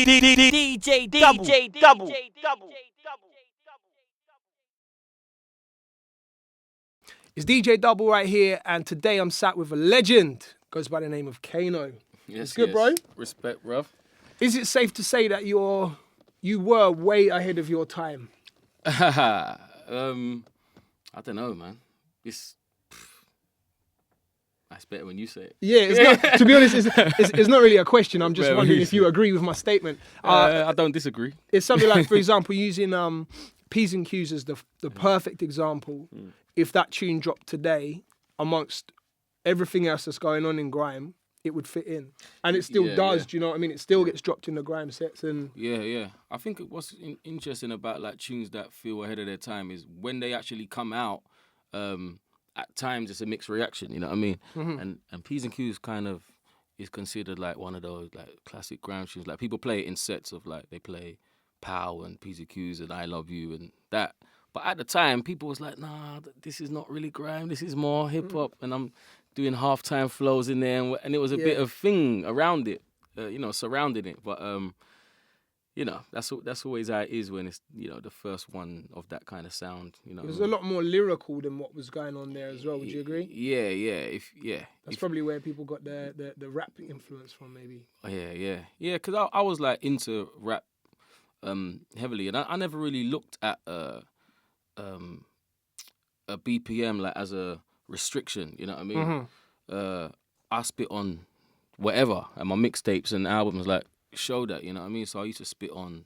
DJ DUBL. It's DJ DUBL right here, and today I'm sat with a legend. Goes by the name of Kano. Yes, it's good, bro. Respect, bruv. Is it safe to say that you were way ahead of your time? I don't know, man. That's better when you say it. Yeah, it's not, to be honest, it's not really a question. I'm just wondering if you agree with my statement. I don't disagree. It's something like, for example, using P's and Q's as the perfect example. If that tune dropped today, amongst everything else that's going on in grime, it would fit in. And it still does, do you know what I mean? It still gets dropped in the grime sets. And Yeah. I think what's interesting about like tunes that feel ahead of their time is when they actually come out, at times it's a mixed reaction, you know what I mean? And P's and Q's kind of is considered like one of those like classic grime tunes. Like people play it in sets of like, they play Pow and P's and Q's and I Love You and that. But at the time, people was like, nah, this is not really grime. This is more hip hop. And I'm doing halftime flows in there. And it was a bit of thing around it, surrounding it. But, that's always how it is when it's, the first one of that kind of sound. It was a lot more lyrical than what was going on there as well. Would you agree? Yeah. That's probably where people got the rap influence from, maybe. Yeah. Because I was like into rap heavily. And I never really looked at a BPM like as a restriction, you know what I mean? I spit on whatever, and my mixtapes and albums like show that, you know what I mean? So I used to spit on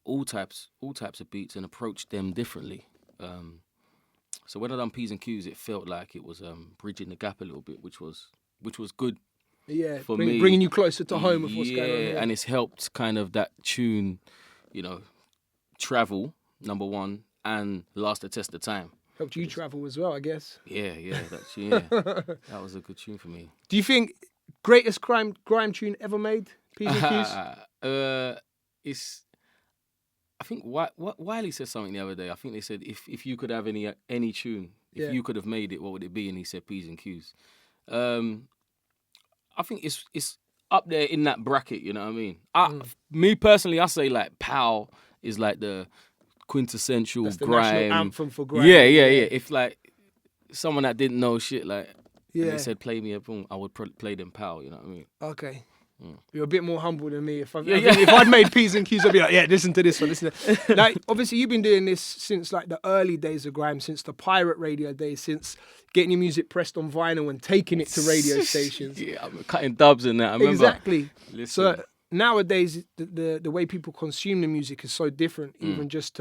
all types of beats and approach them differently. So when I done P's and Q's, it felt like it was bridging the gap a little bit, which was good. Yeah, for me, bringing you closer to home with what's going on. Yeah, and it's helped kind of that tune, travel, number one, and last the test of time. Helped you travel as well, I guess. Yeah, that was a good tune for me. Do you think greatest grime tune ever made? P's and Q's? I think Wiley said something the other day. I think they said if you could have any tune, if you could have made it, what would it be? And he said P's and Q's. I think it's up there in that bracket. You know what I mean? Me personally, I say like Pow is like the quintessential That's the grime national anthem for grime. Yeah. If like someone that didn't know shit, like and they said play me a boom, I would play them Pow. You know what I mean? Okay. You're a bit more humble than me. If I'd made P's and Q's, I'd be like, yeah, listen to this one, listen to that. Like, obviously, you've been doing this since like the early days of grime, since the pirate radio days, since getting your music pressed on vinyl and taking it to radio stations. Yeah, I'm cutting dubs and that. I remember. Exactly. Listen. So nowadays, the way people consume the music is so different, even just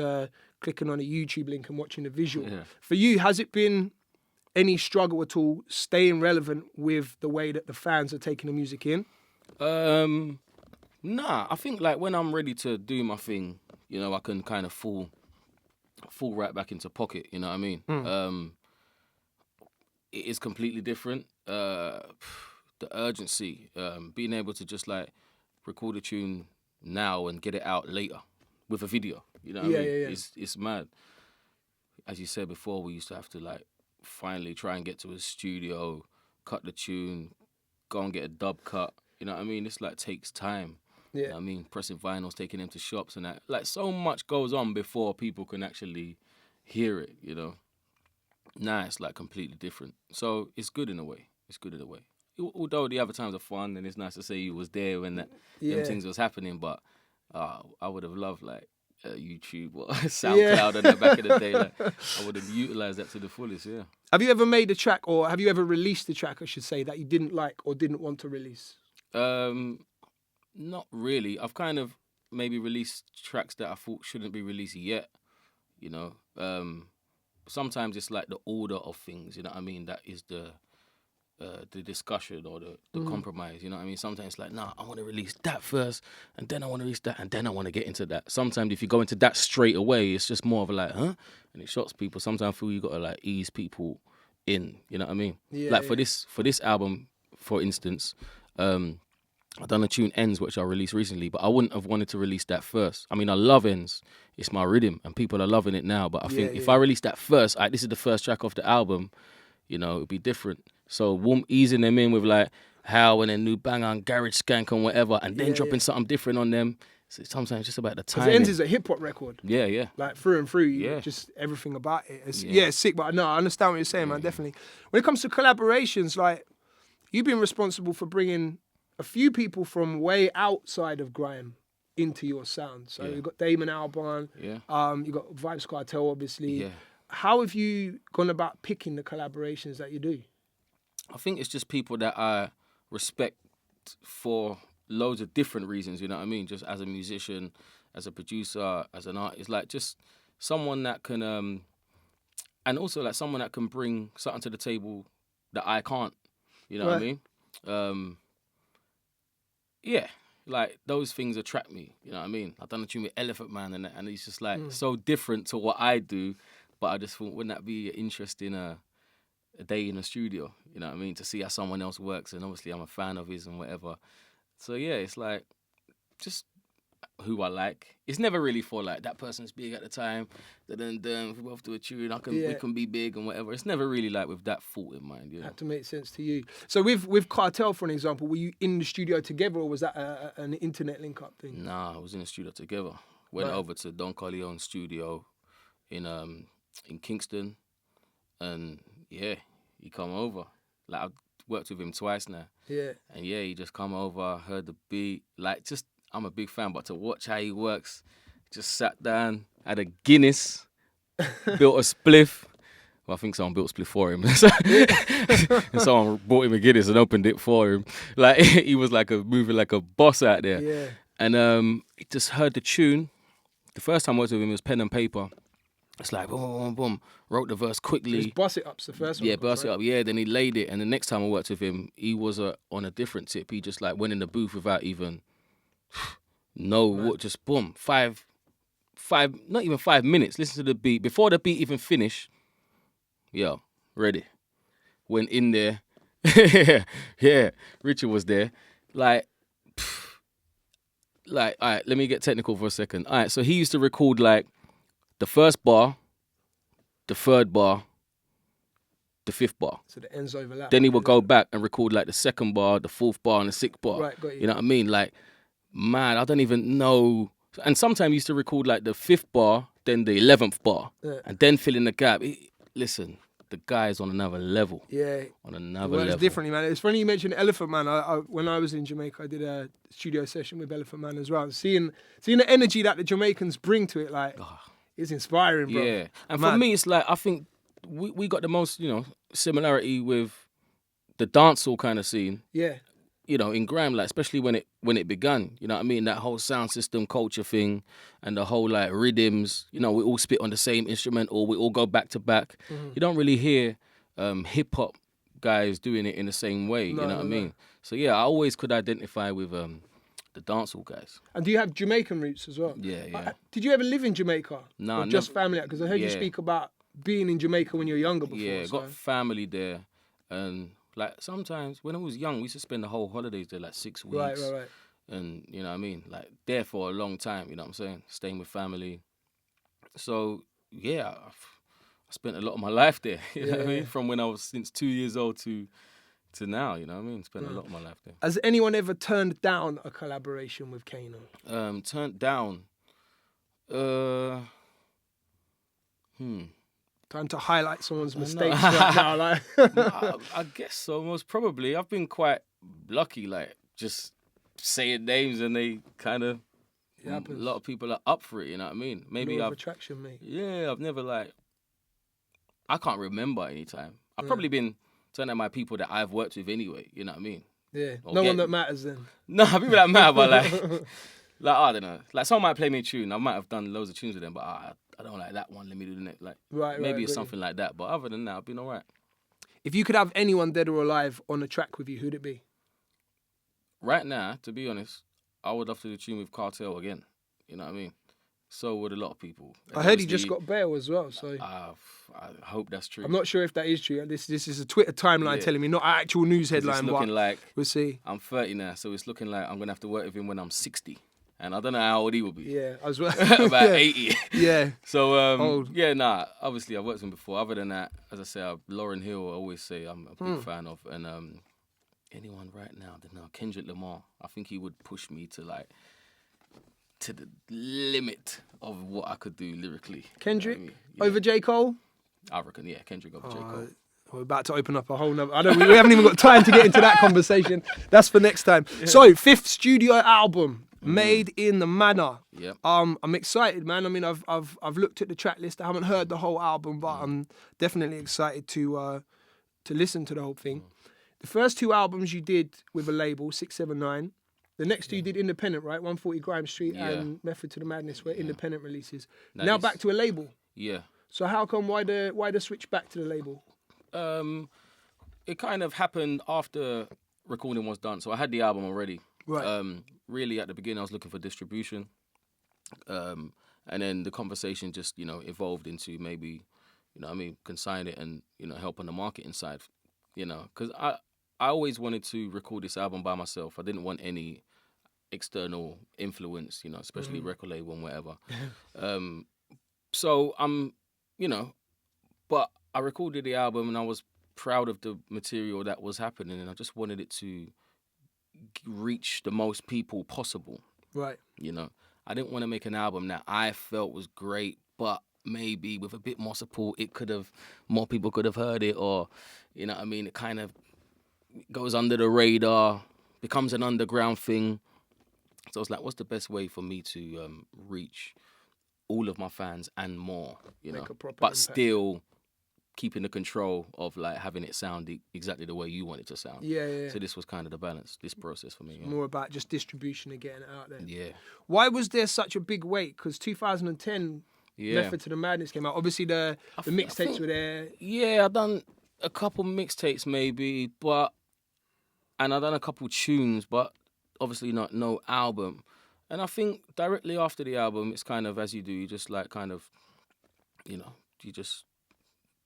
clicking on a YouTube link and watching the visual. Yeah. For you, has it been any struggle at all staying relevant with the way that the fans are taking the music in? Nah, I think like when I'm ready to do my thing, I can kind of fall right back into pocket, you know what I mean? It is completely different. The urgency, being able to just like record a tune now and get it out later with a video, you know what I mean? Yeah. It's mad. As you said before, we used to have to like finally try and get to a studio, cut the tune, go and get a dub cut. You know what I mean? This like takes time. Yeah. You know what I mean? Pressing vinyls, taking them to shops and that. Like so much goes on before people can actually hear it, Nah, it's like completely different. So it's good in a way. Although the other times are fun and it's nice to say you was there when them things was happening, but I would have loved like YouTube or SoundCloud and that back in the day. Like, I would have utilised that to the fullest, yeah. Have you ever made a track, or have you ever released a track, I should say, that you didn't like or didn't want to release? Not really. I've kind of maybe released tracks that I thought shouldn't be released yet, Sometimes it's like the order of things, you know what I mean? That is the discussion or the compromise, you know what I mean? Sometimes it's like, nah, I want to release that first, and then I want to release that, and then I want to get into that. Sometimes if you go into that straight away, it's just more of a like, huh? And it shocks people. Sometimes I feel you got to like ease people in, you know what I mean? For this album, for instance, I done a tune Ends, which I released recently, but I wouldn't have wanted to release that first. I mean, I love Ends. It's my rhythm, and people are loving it now. But I think if I release that first, this is the first track off the album, it would be different. So easing them in with like How and then new bang on Garage Skank and whatever, and then dropping something different on them, So sometimes it's just about the Because timing. Ends is a hip hop record. Yeah, yeah. Like through and through, Yeah. just everything about it. It's, Yeah. it's sick, but no, I understand what you're saying, man, definitely. When it comes to collaborations, like, you've been responsible for bringing a few people from way outside of grime into your sound. So you've got Damon Albarn, you've got Vybz Kartel, obviously. Yeah. How have you gone about picking the collaborations that you do? I think it's just people that I respect for loads of different reasons, you know what I mean? Just as a musician, as a producer, as an artist, like just someone that can, and also like someone that can bring something to the table that I can't, you know what I mean? Yeah, like those things attract me, you know what I mean? I've done a tune with Elephant Man and it's just like so different to what I do, but I just thought, wouldn't that be interesting a day in the studio, you know what I mean? To see how someone else works, and obviously I'm a fan of his and whatever. So yeah, it's like just who I like. It's never really for like that person's big at the time. Then if we both do a tune, we can be big and whatever. It's never really like with that thought in mind. You know? Had to make sense to you. So with Cartel, for an example, were you in the studio together, or was that an internet link up thing? Nah, I was in the studio together. Went over to Don Corleone's studio in Kingston, and yeah, he come over. Like I've worked with him twice now. Yeah. And yeah, he just come over, heard the beat. Like just, I'm a big fan, but to watch how he works, just sat down, had a Guinness, built a spliff. Well, I think someone built a spliff for him. And someone bought him a Guinness and opened it for him. Like he was like moving like a boss out there. Yeah. And he just heard the tune. The first time I worked with him, it was pen and paper. It's like boom, boom, boom. Wrote the verse quickly. Just bust it up's the first one. Yeah, bust it up. Yeah, then he laid it. And the next time I worked with him, he was on a different tip. He just like went in the booth without even just boom, five, not even 5 minutes. Listen to the beat before the beat even finished. Yo, ready. Went in there. Yeah, Richard was there. Like, all right, let me get technical for a second. All right, so he used to record like the first bar, the third bar, the fifth bar. So the ends overlap. Then he would go back and record like the second bar, the fourth bar, and the sixth bar. Right, got you. You know what I mean? Like, man, I don't even know. And sometimes he used to record like the fifth bar, then the 11th bar, and then fill in the gap. Listen, the guy's on another level. Yeah. On another level. It's differently, man. It's funny you mentioned Elephant Man. When I was in Jamaica, I did a studio session with Elephant Man as well. Seeing the energy that the Jamaicans bring to it, like, it's inspiring, bro. Yeah. And for me, it's like, I think we got the most, similarity with the dancehall kind of scene. Yeah. In grime, like especially when it began, you know what I mean? That whole sound system culture thing and the whole like rhythms, we all spit on the same instrument or we all go back to back. Mm-hmm. You don't really hear hip hop guys doing it in the same way, you know what I mean? So yeah, I always could identify with the dancehall guys. And do you have Jamaican roots as well? Yeah. Did you ever live in Jamaica? No, or just family? Because I heard you speak about being in Jamaica when you were younger before. Yeah, got family there, and like sometimes when I was young, we used to spend the whole holidays there, like 6 weeks. Right. And you know what I mean? Like there for a long time, you know what I'm saying? Staying with family. So yeah, I spent a lot of my life there, you know what I mean? From when I was since 2 years old to now, you know what I mean? Spent a lot of my life there. Has anyone ever turned down a collaboration with Kano? Turned down? Time to highlight someone's mistakes right now. Like. I guess so, most probably. I've been quite lucky, like, just saying names and they kind of, a lot of people are up for it, you know what I mean? Maybe I've... attraction, mate. Yeah, I've never, like... I can't remember any time. I've probably been turning my people that I've worked with anyway, you know what I mean? Yeah, no one that matters then. No, people that matter, but like, I don't know. Like, someone might play me a tune. I might have done loads of tunes with them, but I don't like that one. Let me do the next. Like, maybe it's something like that. But other than that, I've been all right. If you could have anyone dead or alive on a track with you, who'd it be? Right now, to be honest, I would love to do a tune with Cartel again. You know what I mean? So would a lot of people. I heard he just got bail as well. So I hope that's true. I'm not sure if that is true. This is a Twitter timeline telling me, not an actual news headline. It's looking like we'll see. I'm 30 now, so it's looking like I'm gonna have to work with him when I'm 60. And I don't know how old he will be. Yeah, as well. About 80. Yeah. So, old. Yeah, obviously I've worked with him before. Other than that, as I say, Lauryn Hill, I always say I'm a big fan of. And anyone right now, I don't know, Kendrick Lamar, I think he would push me to like to the limit of what I could do lyrically. Kendrick You know what I mean? Yeah. over J. Cole? I reckon, yeah, Kendrick over J. Cole. We're about to open up a whole nother... I don't. We haven't even got time to get into that conversation. That's for next time. Yeah. So, 5th studio album, Made In The Manor. Yep. I'm excited, man. I mean, I've looked at the track list. I haven't heard the whole album, but I'm definitely excited to listen to the whole thing. The first 2 albums you did with a label, 679. The next 2 you did independent, right? 140 Grime Street and Method to the Madness were independent releases. Now back to a label. Yeah. So how come? Why the switch back to the label? It kind of happened after recording was done. So I had the album already. Right. Really, at the beginning, I was looking for distribution. And then the conversation just, evolved into maybe, consign it and, help on the marketing side, because I always wanted to record this album by myself. I didn't want any external influence, especially record label and whatever. So I'm, but I recorded the album and I was proud of the material that was happening, and I just wanted it to reach the most people possible. Right. I didn't want to make an album that I felt was great, but maybe with a bit more support, more people could have heard it, or, it kind of goes under the radar, becomes an underground thing. So I was like, what's the best way for me to reach all of my fans and more, but impact. Still keeping the control of like having it sound exactly the way you want it to sound. Yeah. So this was kind of the balance, this process for me. Yeah. More about just distribution and getting it out there. Yeah. Why was there such a big wait? Because 2010, Method to the Madness came out. Obviously the mixtapes were there. Yeah, I've done a couple mixtapes maybe, and I've done a couple tunes, but obviously no album. And I think directly after the album, it's kind of as you do, you just like kind of, you just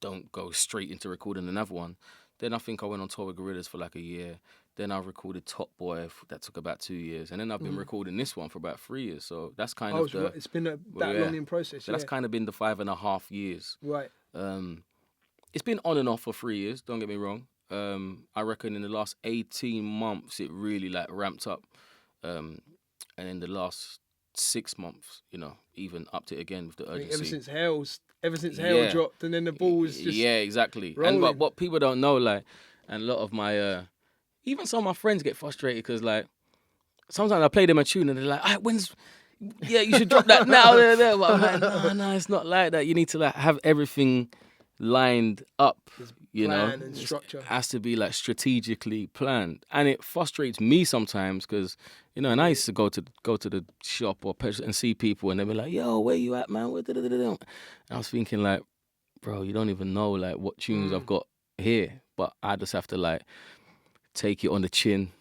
don't go straight into recording another one. Then I think I went on tour with Gorillaz for like a year. Then I recorded Top Boy, that took about 2 years. And then I've been recording this one for about 3 years. So that's kind of it's been that long in process. So that's kind of been the 5.5 years. Right. It's been on and off for 3 years, don't get me wrong. I reckon in the last 18 months, it really like ramped up. And in the last 6 months, even upped it again with the urgency. Ever since Hell dropped, and then the ball was just exactly. rolling. And but what people don't know, like, and a lot of my, even some of my friends get frustrated because like sometimes I play them a tune and they're like, you should drop that now. But I'm like, no, it's not like that. You need to like have everything lined up. Plan and structure. It has to be like strategically planned, and it frustrates me sometimes because and I used to go to the shop or and see people, and they'd be like, "Yo, where you at, man?" And I was thinking like, bro, you don't even know like what tunes I've got here, but I just have to like take it on the chin,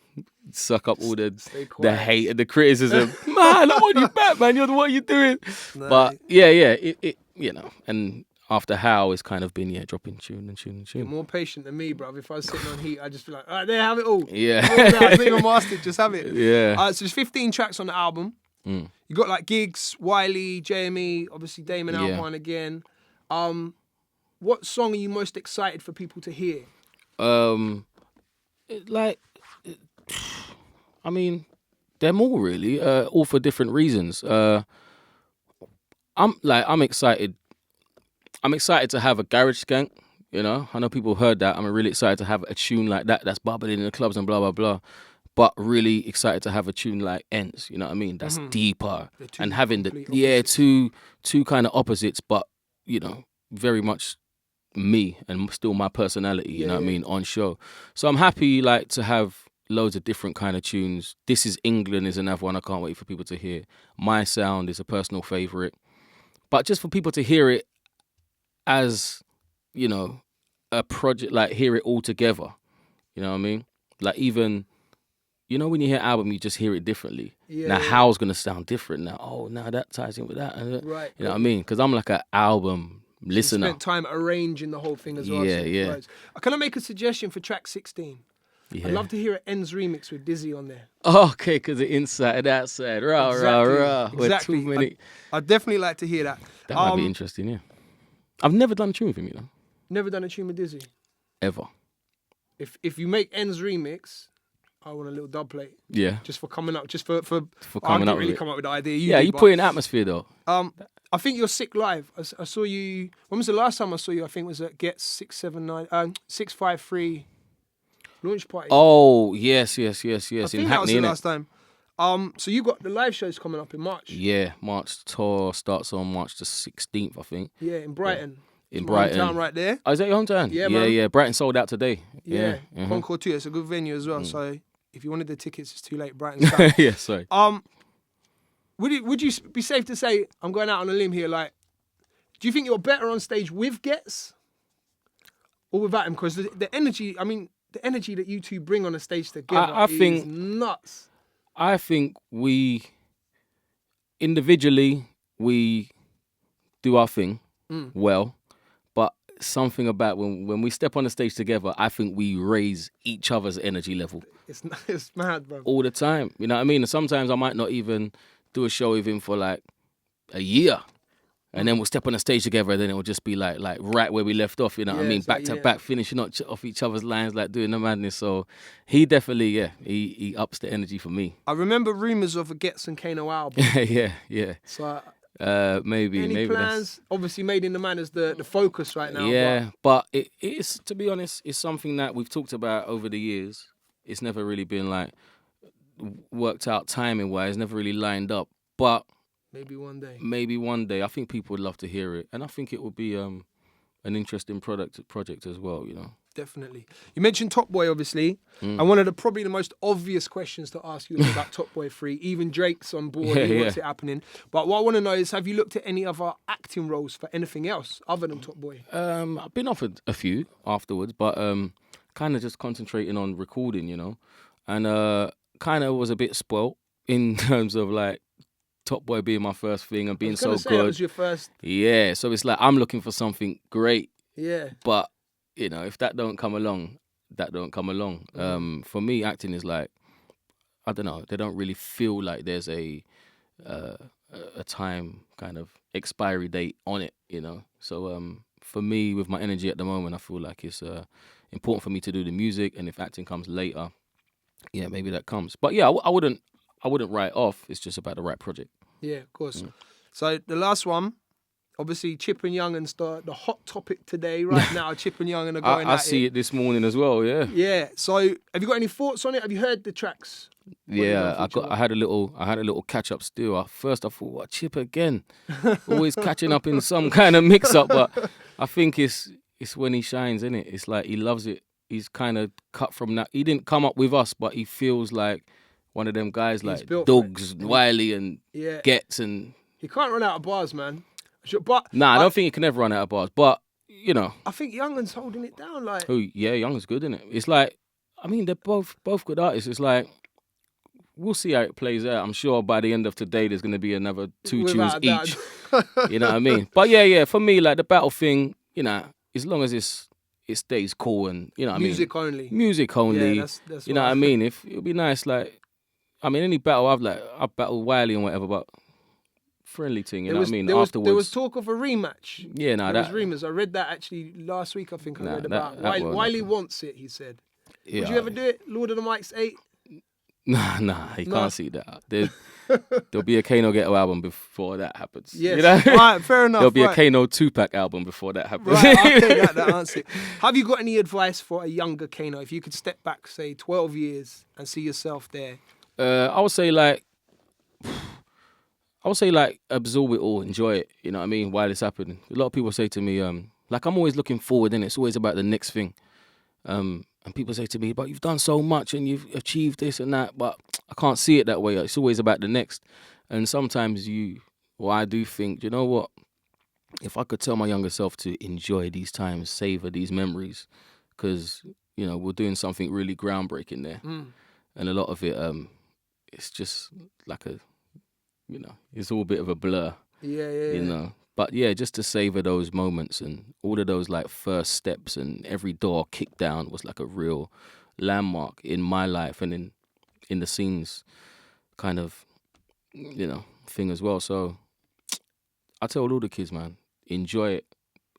suck up all the hate and the criticism. Man, I want you back, man. What are you doing? No. But it and after How, it's kind of been, dropping tune. You're more patient than me, bruv. If I was sitting on heat, I'd just be like, all right, there, have it all. Yeah. It's not even mastered, just have it. Yeah. So there's 15 tracks on the album. You got like Gigs, Wiley, JME, obviously Damon Albarn again. What song are you most excited for people to hear? They're all really, all for different reasons. I'm excited. I'm excited to have a garage skank, I know people heard that. I'm really excited to have a tune like that that's bubbling in the clubs and blah, blah, blah. But really excited to have a tune like Ents, you know what I mean? That's deeper. And having two kind of opposites, but, very much me and still my personality, you know what I mean, on show. So I'm happy like to have loads of different kind of tunes. This Is England is another one I can't wait for people to hear. My Sound is a personal favourite. But just for people to hear it as, a project, like hear it all together. You know what I mean? Like even, when you hear album, you just hear it differently. Now How's going to sound different now. Oh, now that ties in with that. Right. You know what I mean? Because I'm like an album listener. You spent time arranging the whole thing as well. Yeah. Can I make a suggestion for track 16? Yeah. I'd love to hear an Ends remix with Dizzy on there. Okay, because the inside and outside. Rah. Exactly. I'd definitely like to hear that. That might be interesting, yeah. I've never done a tune with him, Never done a tune with Dizzy? Ever. If you make Ends remix, I want a little dub plate. Yeah. Just for coming up, just for For I coming didn't up really with it. come up with the idea. Yeah, did, you but, put in atmosphere though. I think you're sick live. I saw you. When was the last time I saw you? I think it was at Get 653 launch party. Oh, yes. I In think that was Hackney, the innit? last time. So you got the live shows coming up in March. Yeah, March tour starts on March the 16th, I think. Yeah, in Brighton. In It's my Brighton. hometown right there. Oh, is that your hometown? Yeah, man. Yeah. Brighton sold out today. Yeah, Yeah. Concord too. It's a good venue as well. So if you wanted the tickets, it's too late. Brighton's down. Yeah, sorry. Would you be safe to say, I'm going out on a limb here, like, do you think you're better on stage with Gets or without him? Because the energy, the energy that you two bring on a stage together I is think- nuts. I think we individually do our thing well, but something about when we step on the stage together, I think we raise each other's energy level It's mad, bro. all the time. You know what I mean? And sometimes I might not even do a show with him for like a year. And then we'll step on the stage together, and then it'll just be like right where we left off, you know what I Yeah, mean? it's like, Back to yeah. back, finishing off each other's lines, like doing the madness. So he definitely, he ups the energy for me. I remember rumours of a Gets and Kano album. yeah. So Maybe any that's... plans? Obviously, Made in the Manor's the focus right now. Yeah, but it is, to be honest, it's something that we've talked about over the years. It's never really been like worked out timing wise, never really lined up. But Maybe one day. I think people would love to hear it, and I think it would be an interesting project as well. You know. Definitely. You mentioned Top Boy, obviously, and one of the most obvious questions to ask you is about Top Boy 3. Even Drake's on board, he wants it happening. But what I want to know is, have you looked at any other acting roles for anything else other than Top Boy? I've been offered a few afterwards, but kind of just concentrating on recording, you know, and kind of was a bit spoilt in terms of like Top Boy being my first thing and being so That good. was your first. Yeah, so it's like I'm looking for something great, Yeah. but you know, if that don't come along, that don't come along. For me, acting is like, I don't know, they don't really feel like there's a time kind of expiry date on it, you know. So for me, with my energy at the moment, I feel like it's important for me to do the music, and if acting comes later, yeah, maybe that comes. But yeah, I wouldn't write off. It's just about the right project. Yeah, of course. So the last one, obviously, Chip and Yungen, the hot topic today, right now. Chip and Yungen are going I at see it this morning as well. Yeah. Yeah. So have you got any thoughts on it? Have you heard the tracks? Yeah, I had a little catch up still. At first I thought, what, Chip again? Always catching up in some kind of mix up, but I think it's when he shines, isn't it? It's like he loves it. He's kind of cut from that. He didn't come up with us, but he feels like one of them guys like Dogs, Wiley and Gets, and he can't run out of bars, man. But I don't think he can ever run out of bars. But you know, I think Youngen's holding it down. Like, Young's good, isn't it? It's like, I mean, they're both good artists. It's like, we'll see how it plays out. I'm sure by the end of today, there's going to be another 2 tunes each. You know what I mean? But yeah, for me, like the battle thing, you know, as long as it stays cool and, you know what I mean? Music only. Yeah, that's you know what I mean? If it'll be nice, like, I mean, any battle I've battled Wiley and whatever, but friendly thing, you know what I mean? Afterwards. There was talk of a rematch. Yeah, no, there was rumours. I read that actually last week, I think I read about. Wiley wants it, he said. Yeah. Would you ever do it? Lord of the Mics 8? Nah, you can't see that. There'll be a Kano Ghetto album before that happens. Yes. You know? All right, fair enough. There'll be a Kano 2-pack album before that happens. Right, I'll take that answer. Have you got any advice for a younger Kano? If you could step back, say, 12 years and see yourself there? I would say absorb it all, enjoy it, you know what I mean, while it's happening. A lot of people say to me, like, I'm always looking forward, and it's always about the next thing. And people say to me, but you've done so much and you've achieved this and that, but I can't see it that way. It's always about the next. And sometimes I do think, you know what, if I could tell my younger self to enjoy these times, savor these memories, because, you know, we're doing something really groundbreaking there. And a lot of it, it's just like you know, it's all a bit of a blur. Yeah. You know, but yeah, just to savor those moments and all of those like first steps and every door kicked down was like a real landmark in my life and in the scenes kind of, you know, thing as well. So I tell all the kids, man, enjoy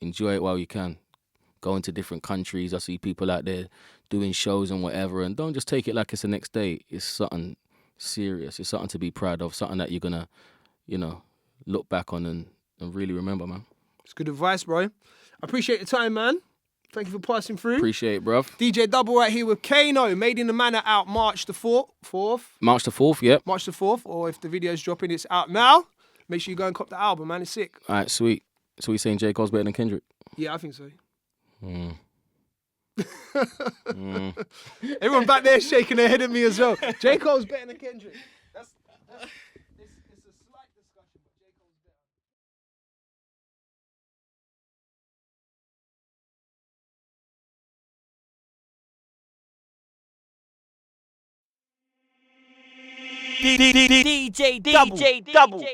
it while you can, going to different countries. I see people out there doing shows and whatever, and don't just take it like it's the next day. It's something serious. It's something to be proud of, something that you're gonna, look back on and really remember, man. It's good advice, bro. I appreciate your time, man. Thank you for passing through. Appreciate it, bruv. DJ DUBL right here with Kano, Made in the Manor, out March the 4th. March the 4th, yep. March the 4th, or if the video's dropping, it's out now. Make sure you go and cop the album, man. It's sick. All right, sweet. So we saying J. Cole's better than Kendrick? Yeah, I think so. Everyone back there shaking their head at me as well. J. Cole's better than Kendrick. It's a slight discussion, but J. Cole's better. DJ DUBL.